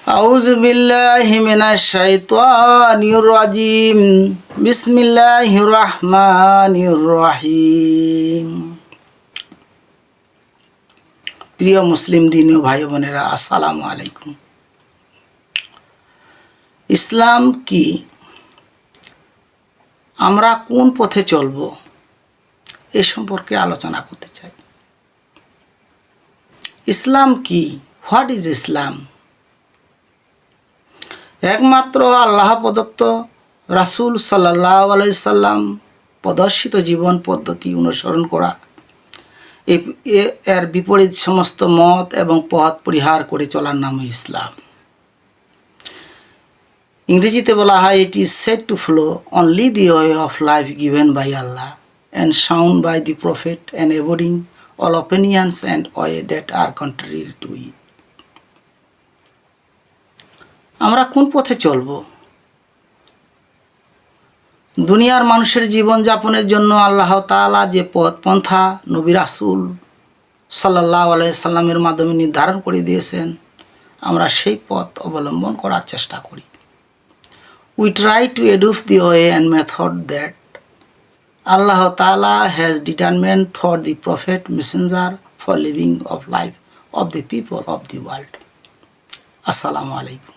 أعوذ بالله من الشيطان الرجيم بسم الله الرحمن الرحيم প্রিয় মুসলিম দিনী ভাই বোনেরা, আসসালামু আলাইকুম। ইসলাম কি? আমরা কোন পথে চলব এ সম্পর্কে আলোচনা করতে চাই। ইসলাম কি? হোয়াট ইজ ইসলাম? একমাত্র আল্লাহ প্রদত্ত রাসূল সাল্লাল্লাহু আলাইহি সাল্লাম প্রদর্শিত জীবন পদ্ধতি অনুসরণ করা, এর বিপরীত সমস্ত মত এবং পথ পরিহার করে চলার নামই ইসলাম। ইংরেজিতে বলা হয়, it is said to follow only the way of life given by Allah and sound by the prophet and avoiding all opinions and way that are contrary to it. আমরা কোন পথে চলব? দুনিয়ার মানুষের জীবনযাপনের জন্য আল্লাহ তাআলা যে পথ পন্থা নবী রাসূল সাল্লাল্লাহু আলাইহি সাল্লামের মাধ্যমে নির্ধারণ করে দিয়েছেন, আমরা সেই পথ অবলম্বন করার চেষ্টা করি। We try to adopt the way and method that Allah Ta'ala has determined through the Prophet Messenger for living of life of the people of the world. Assalamu alaikum.